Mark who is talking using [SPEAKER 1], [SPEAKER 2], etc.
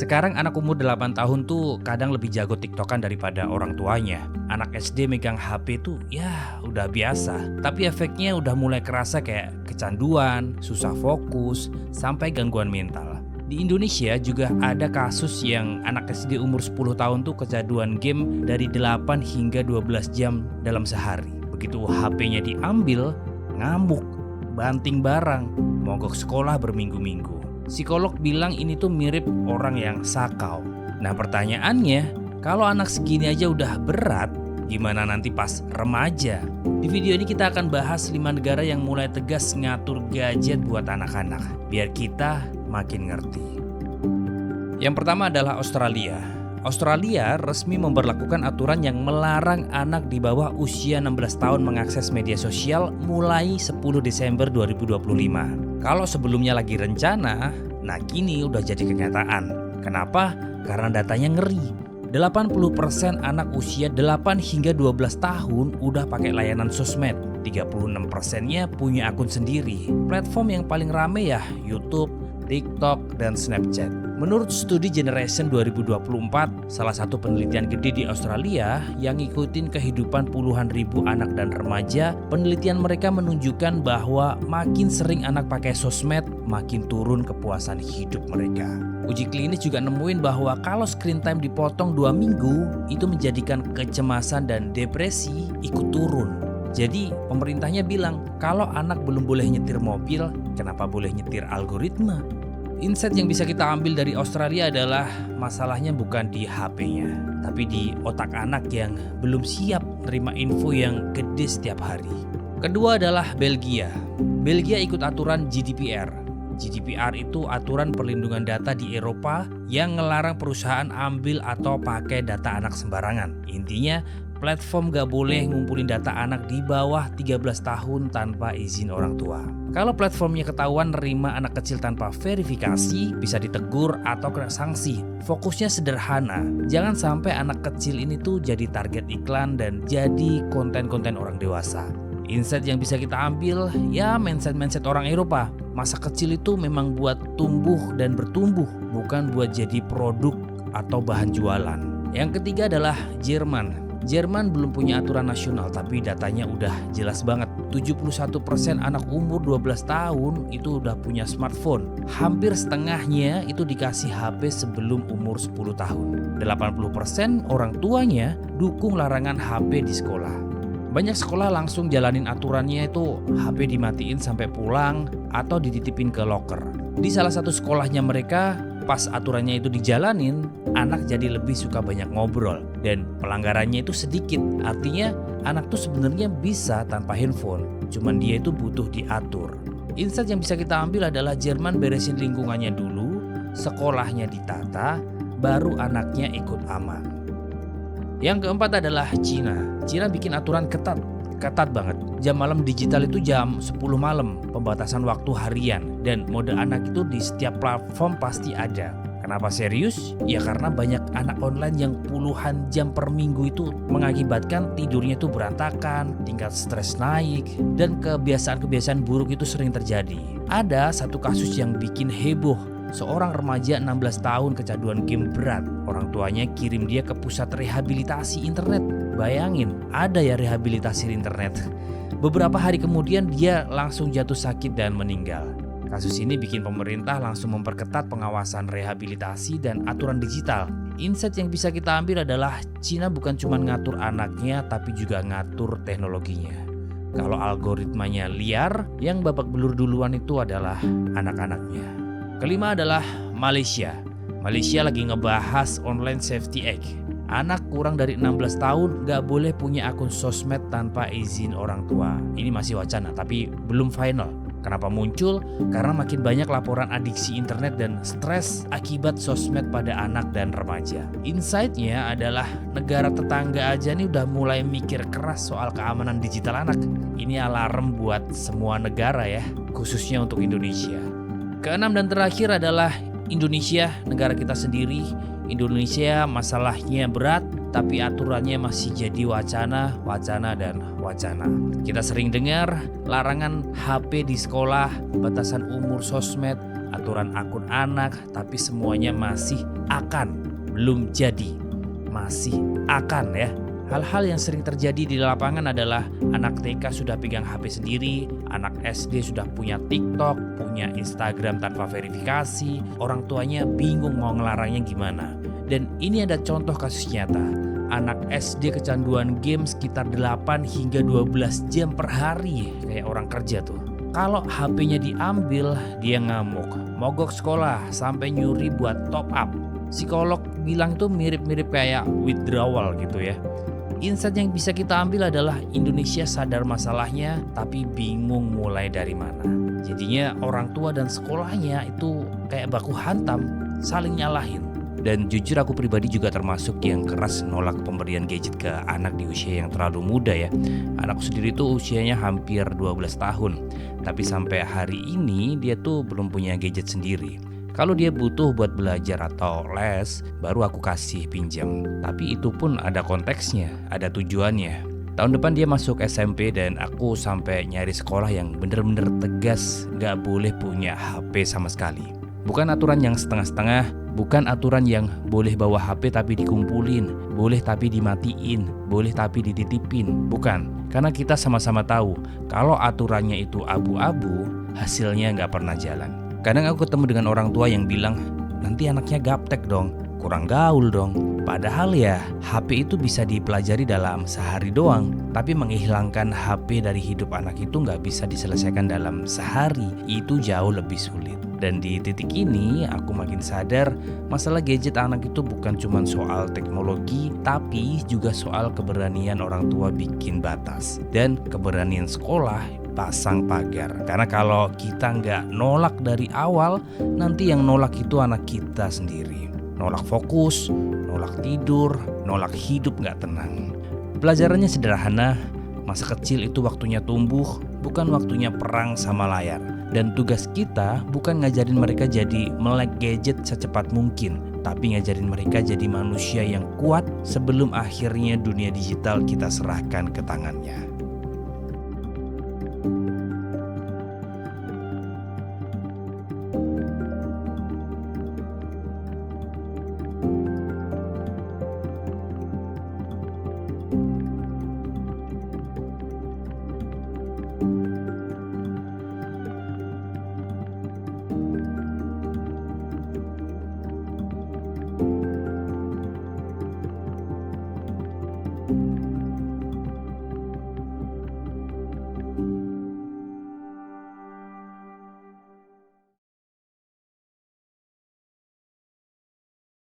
[SPEAKER 1] Sekarang anak umur 8 tahun tuh kadang lebih jago TikTokan daripada orang tuanya. Anak SD megang HP tuh ya udah biasa. Tapi efeknya udah mulai kerasa kayak kecanduan, susah fokus, sampai gangguan mental. Di Indonesia juga ada kasus yang anak SD umur 10 tahun tuh kecanduan game dari 8 hingga 12 jam dalam sehari. Begitu HP-nya diambil, ngamuk, banting barang, mogok sekolah berminggu-minggu. Psikolog bilang ini tuh mirip orang yang sakau. Nah pertanyaannya, kalau anak segini aja udah berat, gimana nanti pas remaja? Di video ini kita akan bahas 5 negara yang mulai tegas ngatur gadget buat anak-anak, biar kita makin ngerti. Yang pertama adalah Australia. Australia resmi memberlakukan aturan yang melarang anak di bawah usia 16 tahun mengakses media sosial mulai 10 Desember 2025. Kalau sebelumnya lagi rencana, nah kini udah jadi kenyataan. Kenapa? Karena datanya ngeri. 80% anak usia 8 hingga 12 tahun udah pakai layanan sosmed. 36%-nya punya akun sendiri. Platform yang paling rame ya YouTube, TikTok, dan Snapchat. Menurut studi Generation 2024, salah satu penelitian gede di Australia yang ngikutin kehidupan puluhan ribu anak dan remaja, penelitian mereka menunjukkan bahwa makin sering anak pakai sosmed, makin turun kepuasan hidup mereka. Uji klinis juga nemuin bahwa kalau screen time dipotong 2 minggu, itu menjadikan kecemasan dan depresi ikut turun. Jadi pemerintahnya bilang, kalau anak belum boleh nyetir mobil, kenapa boleh nyetir algoritma? Insight yang bisa kita ambil dari Australia adalah masalahnya bukan di HP-nya, tapi di otak anak yang belum siap nerima info yang gede setiap hari. Kedua adalah Belgia. Belgia ikut aturan GDPR. GDPR itu aturan perlindungan data di Eropa yang ngelarang perusahaan ambil atau pakai data anak sembarangan. Intinya, platform gak boleh ngumpulin data anak di bawah 13 tahun tanpa izin orang tua. Kalau platformnya ketahuan nerima anak kecil tanpa verifikasi, bisa ditegur atau kena sanksi. Fokusnya sederhana, jangan sampai anak kecil ini tuh jadi target iklan dan jadi konten-konten orang dewasa. Insight yang bisa kita ambil, ya mindset orang Eropa. Masa kecil itu memang buat tumbuh dan bertumbuh, bukan buat jadi produk atau bahan jualan. Yang ketiga adalah Jerman. Jerman belum punya aturan nasional tapi datanya udah jelas banget. 71% anak umur 12 tahun itu udah punya smartphone. Hampir setengahnya itu dikasih HP sebelum umur 10 tahun. 80% orang tuanya dukung larangan HP di sekolah. Banyak sekolah langsung jalanin aturannya itu HP dimatiin sampai pulang atau dititipin ke locker. Di salah satu sekolahnya mereka, pas aturannya itu dijalanin, anak jadi lebih suka banyak ngobrol dan pelanggarannya itu sedikit. Artinya anak tuh sebenarnya bisa tanpa handphone, cuman dia itu butuh diatur. Insight yang bisa kita ambil adalah Jerman beresin lingkungannya dulu, sekolahnya ditata, baru anaknya ikut aman. Yang keempat adalah Cina. Cina bikin aturan ketat banget. Jam malam digital itu jam 10 malam, pembatasan waktu harian, dan mode anak itu di setiap platform pasti ada. Kenapa serius? Ya karena banyak anak online yang puluhan jam per minggu itu mengakibatkan tidurnya itu berantakan, tingkat stres naik, dan kebiasaan-kebiasaan buruk itu sering terjadi. Ada satu kasus yang bikin heboh. Seorang remaja 16 tahun kecanduan game berat. Orang tuanya kirim dia ke pusat rehabilitasi internet. Bayangin, ada ya rehabilitasi internet. Beberapa hari kemudian dia langsung jatuh sakit dan meninggal. Kasus ini bikin pemerintah langsung memperketat pengawasan rehabilitasi dan aturan digital. Insight yang bisa kita ambil adalah Cina bukan cuma ngatur anaknya tapi juga ngatur teknologinya. Kalau algoritmanya liar, yang babak belur duluan itu adalah anak-anaknya. Kelima adalah Malaysia. Malaysia lagi ngebahas Online Safety Act. Anak kurang dari 16 tahun gak boleh punya akun sosmed tanpa izin orang tua. Ini masih wacana tapi belum final. Kenapa muncul? Karena makin banyak laporan adiksi internet dan stres akibat sosmed pada anak dan remaja. Insight-nya adalah negara tetangga aja nih udah mulai mikir keras soal keamanan digital anak. Ini alarm buat semua negara ya, khususnya untuk Indonesia. Keenam dan terakhir adalah Indonesia, negara kita sendiri. Indonesia masalahnya berat, tapi aturannya masih jadi wacana, dan wacana. Kita sering dengar larangan HP di sekolah, batasan umur sosmed, aturan akun anak, tapi semuanya masih akan, belum jadi, masih akan ya. Hal-hal yang sering terjadi di lapangan adalah anak TK sudah pegang HP sendiri, anak SD sudah punya TikTok, punya Instagram tanpa verifikasi, orang tuanya bingung mau ngelarangnya gimana. Dan ini ada contoh kasus nyata, anak SD kecanduan game sekitar 8 hingga 12 jam per hari kayak orang kerja tuh. Kalau HP-nya diambil, dia ngamuk, mogok sekolah sampai nyuri buat top up. Psikolog bilang tuh mirip-mirip kayak withdrawal gitu ya. Insight yang bisa kita ambil adalah Indonesia sadar masalahnya tapi bingung mulai dari mana. Jadinya orang tua dan sekolahnya itu kayak baku hantam, saling nyalahin. Dan jujur aku pribadi juga termasuk yang keras nolak pemberian gadget ke anak di usia yang terlalu muda ya. Anakku sendiri tuh usianya hampir 12 tahun. Tapi sampai hari ini dia tuh belum punya gadget sendiri. Kalau dia butuh buat belajar atau les, baru aku kasih pinjam. Tapi itu pun ada konteksnya, ada tujuannya. Tahun depan dia masuk SMP dan aku sampai nyari sekolah yang bener-bener tegas gak boleh punya HP sama sekali. Bukan aturan yang setengah-setengah, bukan aturan yang boleh bawa HP tapi dikumpulin, boleh tapi dimatiin, boleh tapi dititipin. Bukan, karena kita sama-sama tahu kalau aturannya itu abu-abu, hasilnya gak pernah jalan. Kadang aku ketemu dengan orang tua yang bilang, nanti anaknya gaptek dong, kurang gaul dong. Padahal ya HP itu bisa dipelajari dalam sehari doang. Tapi menghilangkan HP dari hidup anak itu nggak bisa diselesaikan dalam sehari. Itu jauh lebih sulit. Dan di titik ini aku makin sadar masalah gadget anak itu bukan cuma soal teknologi, tapi juga soal keberanian orang tua bikin batas. Dan keberanian sekolah pasang pagar. Karena kalau kita nggak nolak dari awal, nanti yang nolak itu anak kita sendiri. Nolak fokus, nolak tidur, nolak hidup nggak tenang. Pelajarannya sederhana, masa kecil itu waktunya tumbuh, bukan waktunya perang sama layar. Dan tugas kita bukan ngajarin mereka jadi melek gadget secepat mungkin, tapi ngajarin mereka jadi manusia yang kuat sebelum akhirnya dunia digital kita serahkan ke tangannya.